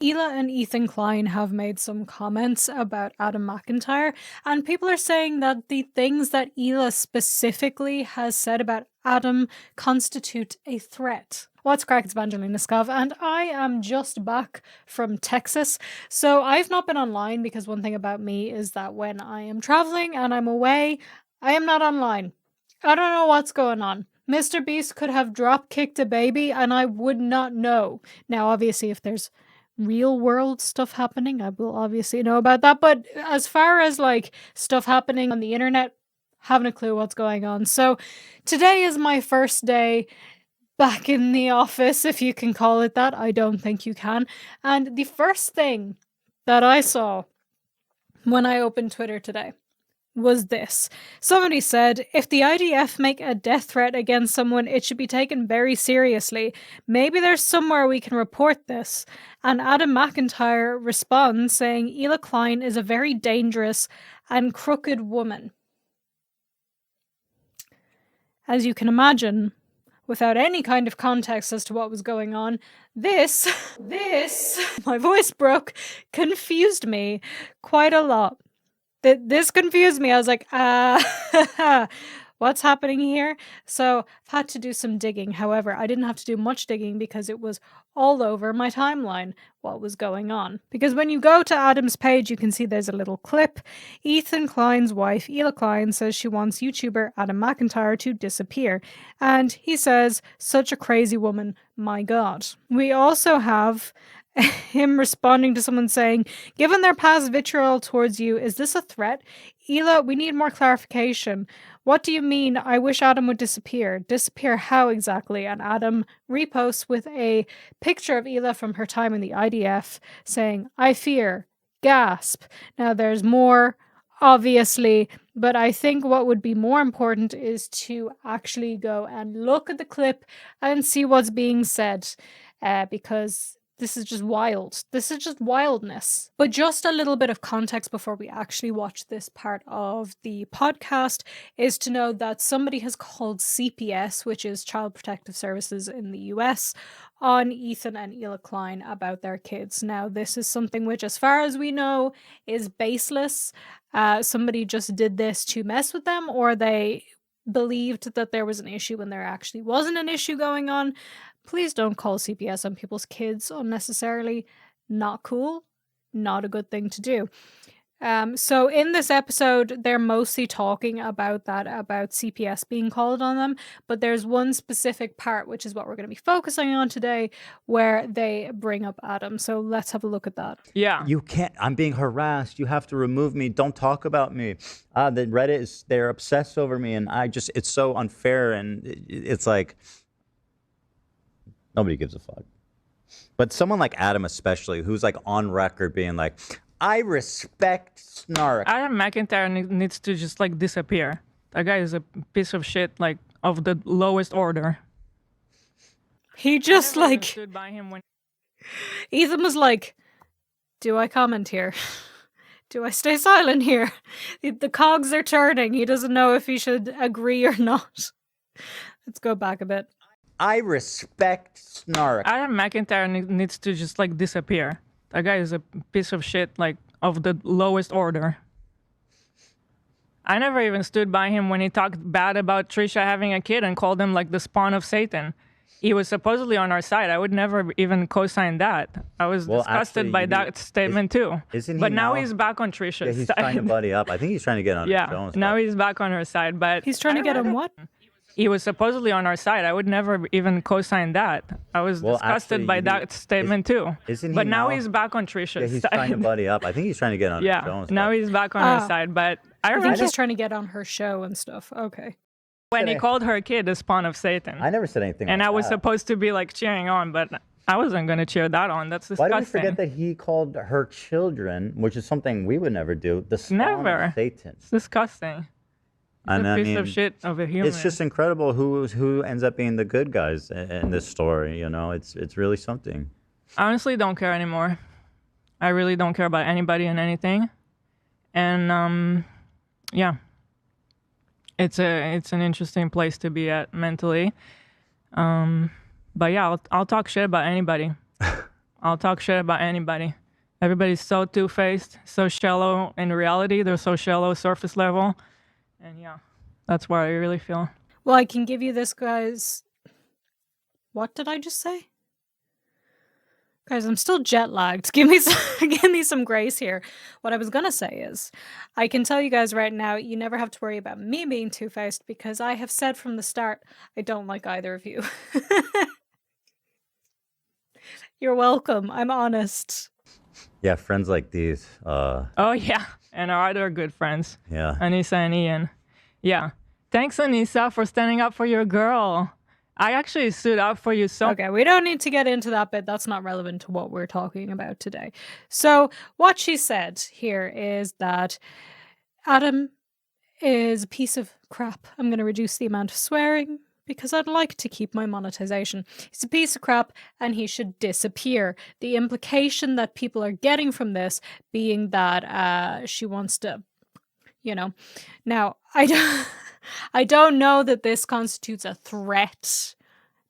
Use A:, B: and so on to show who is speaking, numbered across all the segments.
A: Hila and Ethan Klein have made some comments about Adam Mcintyre, and people are saying that the things that Hila specifically has said about Adam constitute a threat. What's crack? It's VangelinaSkov, and I am just back from Texas. So I've not been online because one thing about me is that when I am traveling and I'm away, I am not online. I don't know what's going on. Mr. Beast could have drop-kicked a baby and I would not know. Now, obviously, if there's real world stuff happening, I will obviously know about that. But as far as like stuff happening on the internet, haven't a clue what's going on. So today is my first day back in the office, if you can call it that. I don't think you can. And the first thing that I saw when I opened Twitter today was this. Somebody said, if the IDF make a death threat against someone, it should be taken very seriously. Maybe there's somewhere we can report this. And Adam Mcintyre responds saying, Hila Klein is a very dangerous and crooked woman. As you can imagine, without any kind of context as to what was going on, this, my voice broke, confused me quite a lot. This confused me. I was like, what's happening here? So I've had to do some digging. However, I didn't have to do much digging because it was all over my timeline what was going on. Because when you go to Adam's page, you can see there's a little clip. Ethan Klein's wife, Hila Klein, says she wants YouTuber Adam Mcintyre to disappear. And he says, such a crazy woman, my God. We also have him responding to someone saying, given their past vitriol towards you, is this a threat? Hila, we need more clarification. What do you mean, I wish Adam would disappear? Disappear how exactly? And Adam reposts with a picture of Hila from her time in the IDF saying, I fear, gasp. Now there's more, obviously, but I think what would be more important is to actually go and look at the clip and see what's being said, because this is just wild. This is just wildness. But just a little bit of context before we actually watch this part of the podcast is to know that somebody has called CPS, which is Child Protective Services in the US, on Ethan and Hila Klein about their kids. Now, this is something which, as far as we know, is baseless. Somebody just did this to mess with them, or they believed that there was an issue when there actually wasn't an issue going on. Please don't call CPS on people's kids unnecessarily. Not cool. Not a good thing to do. So in this episode, they're mostly talking about CPS being called on them, but there's one specific part, which is what we're going to be focusing on today, where they bring up Adam. So let's have a look at that.
B: Yeah.
C: You can't, I'm being harassed. You have to remove me. Don't talk about me. The Reddit they're obsessed over me, and it's so unfair, and it's like, nobody gives a fuck. But someone like Adam especially, who's like on record being like, I respect snark.
B: Adam Mcintyre needs to just like disappear. That guy is a piece of shit, like of the lowest order.
A: He just like
B: stood by him when
A: Ethan was like, do I comment here? Do I stay silent here? The cogs are turning. He doesn't know if he should agree or not. Let's go back a bit.
C: I respect snark.
B: Adam Mcintyre needs to just like disappear. That guy is a piece of shit, like of the lowest order. I never even stood by him when he talked bad about Trisha having a kid and called him like the spawn of Satan. He was supposedly on our side. I would never even co-sign that. I was disgusted by that statement too.
C: Isn't he?
B: But now he's back on Trisha's
C: yeah, he's
B: side.
C: trying to buddy up. I think he's trying to get on.
B: Yeah, now he's back on her side. But
A: he's trying to get on what?
B: He was supposedly on our side. I would never even co-sign that. I was disgusted by that statement too.
C: Isn't he?
B: But now he's back on Trisha's
C: yeah, he's
B: side.
C: trying to buddy up. I think he's trying to get on.
B: Yeah, now he's back on her side. But
A: I think he's trying to get on her show and stuff. Okay.
B: When he called her kid the spawn of Satan.
C: I never said anything.
B: And
C: like
B: I was
C: that.
B: supposed to be like cheering on, but I wasn't going to cheer that on. That's disgusting.
C: Why do we forget that he called her children, which is something we would never do, the spawn of Satan?
B: It's disgusting. He's a piece of shit of a human.
C: It's just incredible who ends up being the good guys in this story. You know, it's really something.
B: I honestly don't care anymore. I really don't care about anybody and anything. And yeah, it's an interesting place to be at mentally. But yeah, I'll talk shit about anybody. I'll talk shit about anybody. Everybody's so two-faced, so shallow in reality. They're so shallow surface level. And yeah, that's what I really feel.
A: Well, I can give you this, guys. What did I just say? Guys, I'm still jet lagged. Give me some grace here. What I was gonna say is, I can tell you guys right now, you never have to worry about me being two-faced because I have said from the start, I don't like either of you. You're welcome. I'm honest.
C: Yeah, friends like these.
B: Oh, yeah. And our other good friends,
C: Yeah.
B: Anissa and Ian. Yeah. Thanks, Anissa, for standing up for your girl. I actually stood up for you so.
A: Okay, we don't need to get into that bit. That's not relevant to what we're talking about today. So, what she said here is that Adam is a piece of crap. I'm going to reduce the amount of swearing because I'd like to keep my monetization. He's a piece of crap and he should disappear. The implication that people are getting from this being that she wants to, Now, I don't know that this constitutes a threat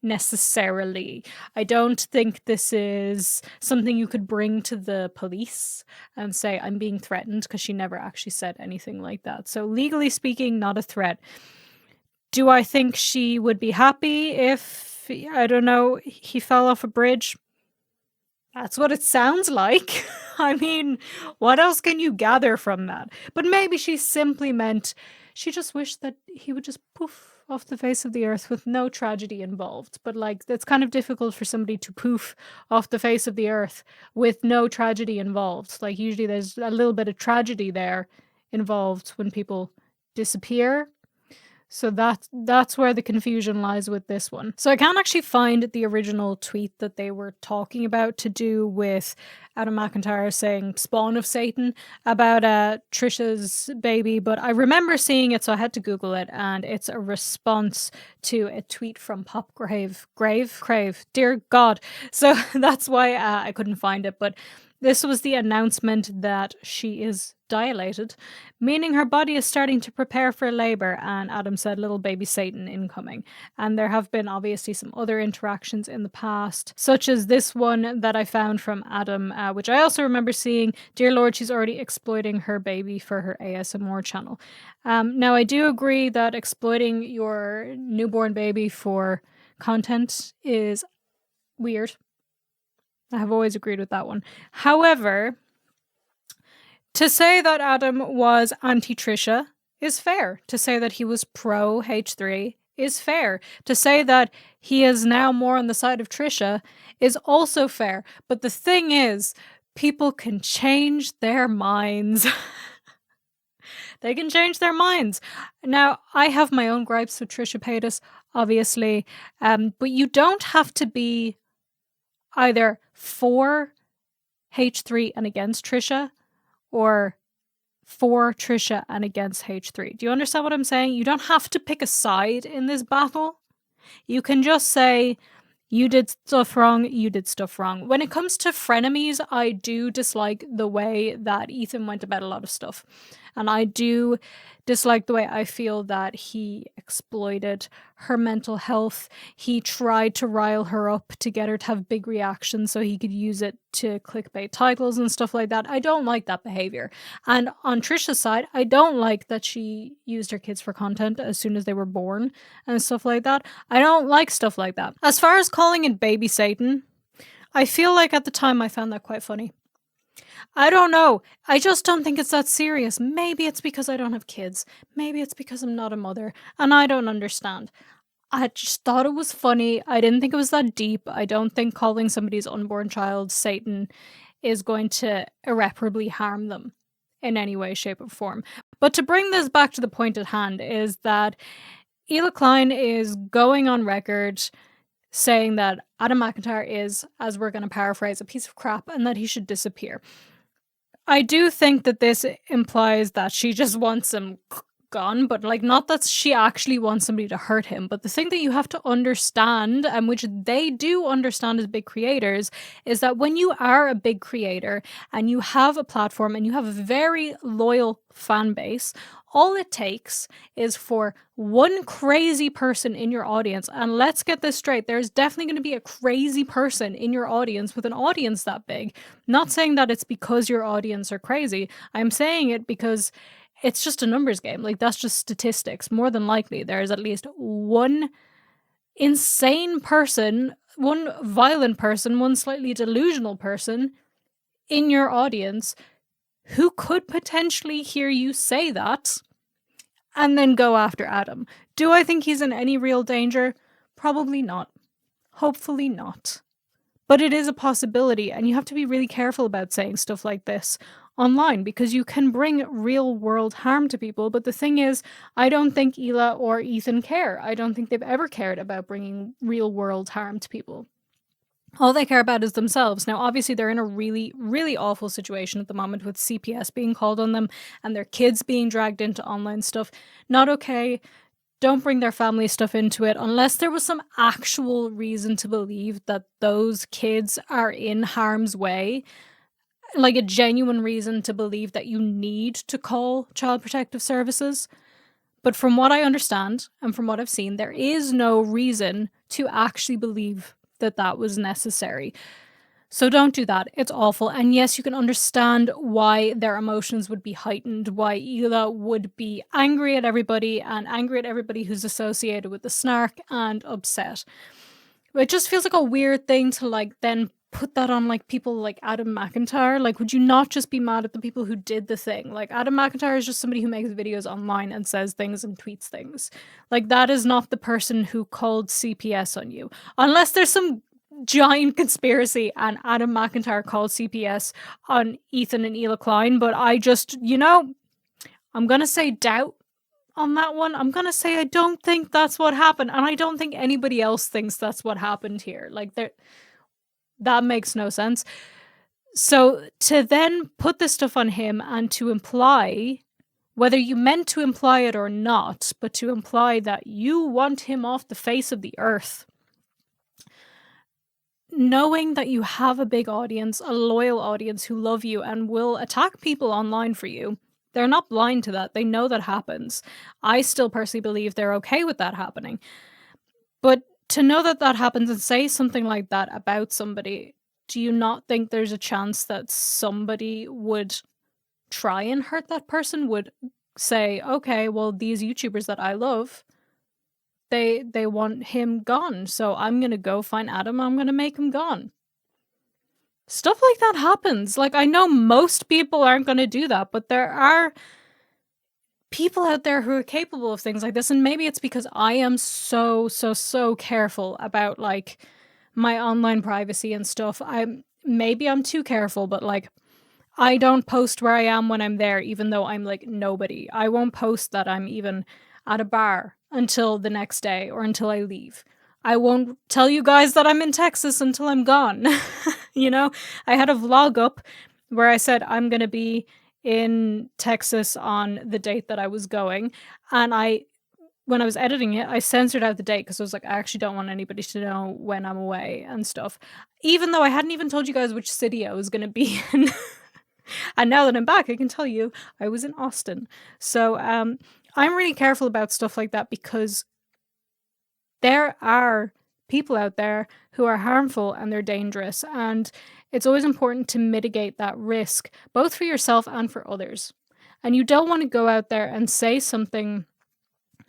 A: necessarily. I don't think this is something you could bring to the police and say, I'm being threatened, because she never actually said anything like that. So legally speaking, not a threat. Do I think she would be happy if, I don't know, he fell off a bridge? That's what it sounds like. I mean, what else can you gather from that? But maybe she simply meant she just wished that he would just poof off the face of the earth with no tragedy involved. But like, it's kind of difficult for somebody to poof off the face of the earth with no tragedy involved. Like, usually there's a little bit of tragedy there involved when people disappear. So that's where the confusion lies with this one. So I can't actually find the original tweet that they were talking about to do with Adam Mcintyre saying spawn of Satan about Trisha's baby, but I remember seeing it, so I had to Google it, and it's a response to a tweet from Popgrave. Crave. Dear God. So that's why I couldn't find it, but this was the announcement that she is dilated, meaning her body is starting to prepare for labor, and Adam said little baby Satan incoming. And there have been obviously some other interactions in the past, such as this one that I found from Adam, which I also remember seeing. Dear Lord, she's already exploiting her baby for her ASMR channel. Now, I do agree that exploiting your newborn baby for content is weird. I have always agreed with that one. However, to say that Adam was anti-Trisha is fair. To say that he was pro-H3 is fair. To say that he is now more on the side of Trisha is also fair. But the thing is, people can change their minds. They can change their minds. Now, I have my own gripes with Trisha Paytas, obviously, but you don't have to be either for H3 and against Trisha, or for Trisha and against H3. Do you understand what I'm saying? You don't have to pick a side in this battle. You can just say, you did stuff wrong, you did stuff wrong. When it comes to frenemies, I do dislike the way that Ethan went about a lot of stuff. And I do dislike the way I feel that he exploited her mental health. He tried to rile her up to get her to have big reactions so he could use it to clickbait titles and stuff like that. I don't like that behavior. And on Trisha's side, I don't like that she used her kids for content as soon as they were born and stuff like that. I don't like stuff like that. As far as calling it baby Satan, I feel like at the time I found that quite funny. I don't know. I just don't think it's that serious. Maybe it's because I don't have kids. Maybe it's because I'm not a mother and I don't understand. I just thought it was funny. I didn't think it was that deep. I don't think calling somebody's unborn child Satan is going to irreparably harm them in any way, shape, or form. But to bring this back to the point at hand is that Hila Klein is going on record saying that Adam Mcintyre is, as we're going to paraphrase, a piece of crap and that he should disappear. I do think that this implies that she just wants him gone, but like, not that she actually wants somebody to hurt him, but the thing that you have to understand, and which they do understand as big creators, is that when you are a big creator and you have a platform and you have a very loyal fan base, all it takes is for one crazy person in your audience, and let's get this straight, there's definitely going to be a crazy person in your audience with an audience that big. Not saying that it's because your audience are crazy. I'm saying it because it's just a numbers game. Like, that's just statistics. More than likely, there's at least one insane person, one violent person, one slightly delusional person in your audience who could potentially hear you say that and then go after Adam. Do I think he's in any real danger? Probably not. Hopefully not. But it is a possibility, and you have to be really careful about saying stuff like this online because you can bring real world harm to people. But the thing is, I don't think Hila or Ethan care. I don't think they've ever cared about bringing real world harm to people. All they care about is themselves. Now, obviously, they're in a really, really awful situation at the moment with CPS being called on them and their kids being dragged into online stuff. Not okay. Don't bring their family stuff into it unless there was some actual reason to believe that those kids are in harm's way. Like a genuine reason to believe that you need to call Child Protective Services. But from what I understand and from what I've seen, there is no reason to actually believe that that was necessary. So don't do that. It's awful. And yes, you can understand why their emotions would be heightened, why Hila would be angry at everybody and angry at everybody who's associated with the snark and upset. It just feels like a weird thing to like then put that on like people like Adam Mcintyre. Like, would you not just be mad at the people who did the thing? Like, Adam Mcintyre is just somebody who makes videos online and says things and tweets things. Like, that is not the person who called CPS on you. Unless there's some giant conspiracy and Adam Mcintyre called CPS on Ethan and Hila Klein, but I just, I'm gonna say doubt on that one. I'm gonna say I don't think that's what happened, and I don't think anybody else thinks that's what happened here. Like, that makes no sense. So to then put this stuff on him and to imply, whether you meant to imply it or not, but to imply that you want him off the face of the earth, knowing that you have a big audience, a loyal audience who love you and will attack people online for you, they're not blind to that. They know that happens. I still personally believe they're okay with that happening. But to know that that happens and say something like that about somebody, do you not think there's a chance that somebody would try and hurt that person? Would say, okay, well, these YouTubers that I love, they want him gone, so I'm gonna go find Adam, I'm gonna make him gone. Stuff like that happens. Like, I know most people aren't gonna do that, but there are people out there who are capable of things like this, and maybe it's because I am so careful about like my online privacy and stuff. Maybe I'm too careful, but like, I don't post where I am when I'm there, even though I'm like nobody. I won't post that I'm even at a bar until the next day or until I leave. I won't tell you guys that I'm in Texas until I'm gone. I had a vlog up where I said I'm going to be in Texas on the date that I was going. And when I was editing it, I censored out the date because I was like, I actually don't want anybody to know when I'm away and stuff. Even though I hadn't even told you guys which city I was going to be in. And now that I'm back, I can tell you I was in Austin. So I'm really careful about stuff like that because there are people out there who are harmful and they're dangerous. And it's always important to mitigate that risk, both for yourself and for others. And you don't want to go out there and say something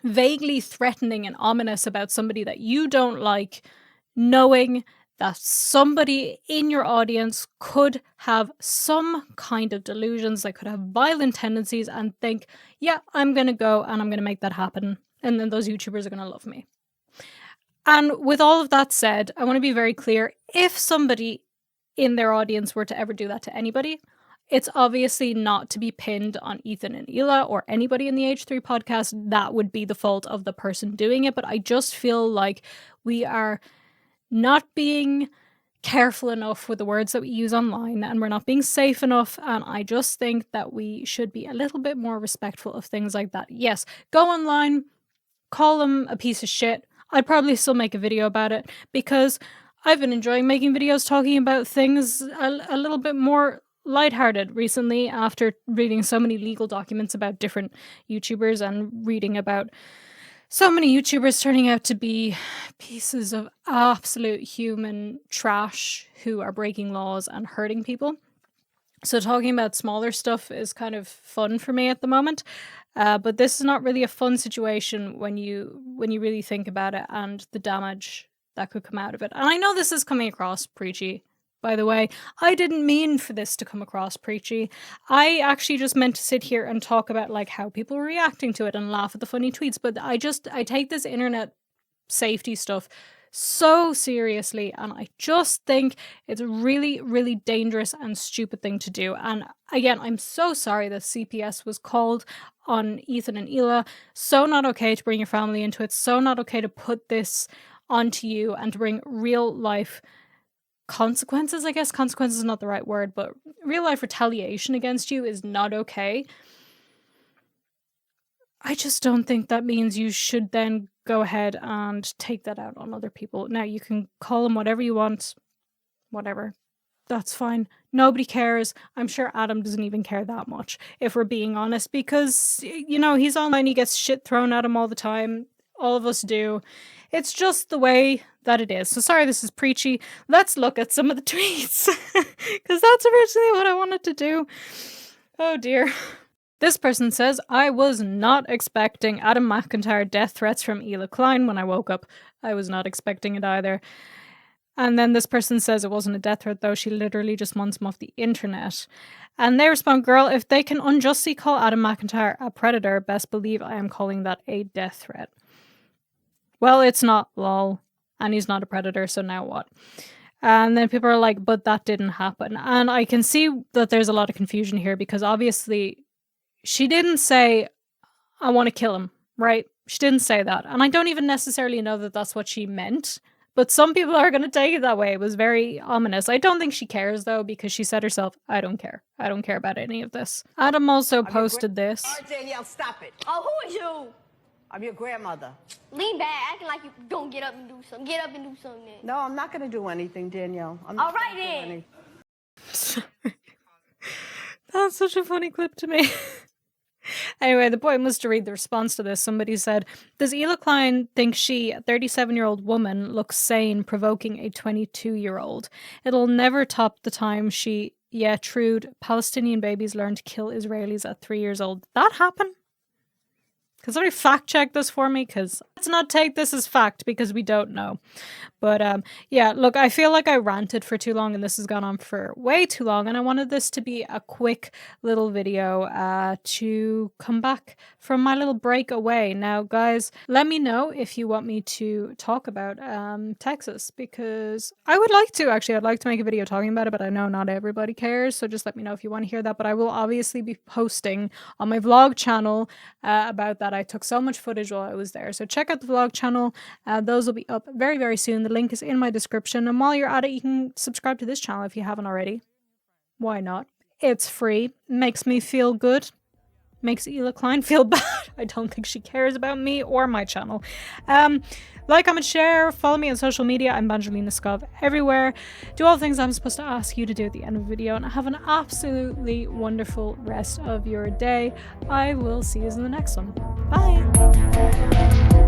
A: vaguely threatening and ominous about somebody that you don't like, knowing that somebody in your audience could have some kind of delusions, they could have violent tendencies and think, yeah, I'm going to go and I'm going to make that happen. And then those YouTubers are going to love me. And with all of that said, I want to be very clear. If somebody in their audience were to ever do that to anybody, it's obviously not to be pinned on Ethan and Hila or anybody in the H3 podcast. That would be the fault of the person doing it. But I just feel like we are not being careful enough with the words that we use online, and we're not being safe enough, and I just think that we should be a little bit more respectful of things like that. Yes, go online, call him a piece of shit. I'd probably still make a video about it, because I've been enjoying making videos talking about things a little bit more lighthearted recently, after reading so many legal documents about different YouTubers and reading about so many YouTubers turning out to be pieces of absolute human trash who are breaking laws and hurting people. So talking about smaller stuff is kind of fun for me at the moment. But this is not really a fun situation when you really think about it, and the damage that could come out of it. And I know this is coming across preachy, by the way. I didn't mean for this to come across preachy. I actually just meant to sit here and talk about like how people were reacting to it and laugh at the funny tweets. But I take this internet safety stuff so seriously, and I just think it's a really, really dangerous and stupid thing to do. And again, I'm so sorry that CPS was called on Ethan and Hila. So not okay to bring your family into it. So not okay to put this onto you and to bring real life consequences. I guess consequences is not the right word, but real life retaliation against you is not okay. I just don't think that means you should then go ahead and take that out on other people. Now, you can call them whatever you want, whatever. That's fine. Nobody cares. I'm sure Adam doesn't even care that much, if we're being honest, because, you know, he's online, he gets shit thrown at him all the time. All of us do. It's just the way that it is. So sorry this is preachy. Let's look at some of the tweets, because that's originally what I wanted to do. Oh dear. This person says, I was not expecting Adam Mcintyre death threats from Hila Klein when I woke up. I was not expecting it either. And then this person says it wasn't a death threat though, she literally just wants him off the internet. And they respond, girl, if they can unjustly call Adam Mcintyre a predator, best believe I am calling that a death threat. Well, it's not, lol. And he's not a predator, so now what? And then people are like, but that didn't happen. And I can see that there's a lot of confusion here, because obviously she didn't say, I want to kill him, right? She didn't say that. And I don't even necessarily know that that's what she meant. But some people are going to take it that way. It was very ominous. I don't think she cares, though, because she said herself, I don't care. I don't care about any of this. Adam also posted this.
D: All right, Danielle, stop it.
E: Oh, who is you?
D: I'm your grandmother.
E: Lean back, acting like you don't get up and do something. Get up and do something then.
D: No, I'm not going to do anything, Danielle.
E: All right, then.
A: Sorry. That's such a funny clip to me. Anyway, the point was to read the response to this. Somebody said, does Hila Klein think she, a 37-year-old woman, looks sane provoking a 22-year-old? It'll never top the time she, trued, Palestinian babies learn to kill Israelis at 3 years old. Did that happen? Can somebody fact check this for me? Because let's not take this as fact, because we don't know. But yeah, look, I feel like I ranted for too long and this has gone on for way too long. And I wanted this to be a quick little video to come back from my little break away. Now, guys, let me know if you want me to talk about Texas, because I would like to. Actually, I'd like to make a video talking about it, but I know not everybody cares. So just let me know if you want to hear that. But I will obviously be posting on my vlog channel about that. I took so much footage while I was there. So check out the vlog channel. Those will be up very, very soon. The link is in my description. And while you're at it, you can subscribe to this channel if you haven't already. Why not? It's free. Makes me feel good. Makes Hila Klein feel bad. I don't think she cares about me or my channel. Like, comment, share, follow me on social media. I'm VangelinaSkov everywhere. Do all the things I'm supposed to ask you to do at the end of the video, and have an absolutely wonderful rest of your day. I will see you in the next one. Bye!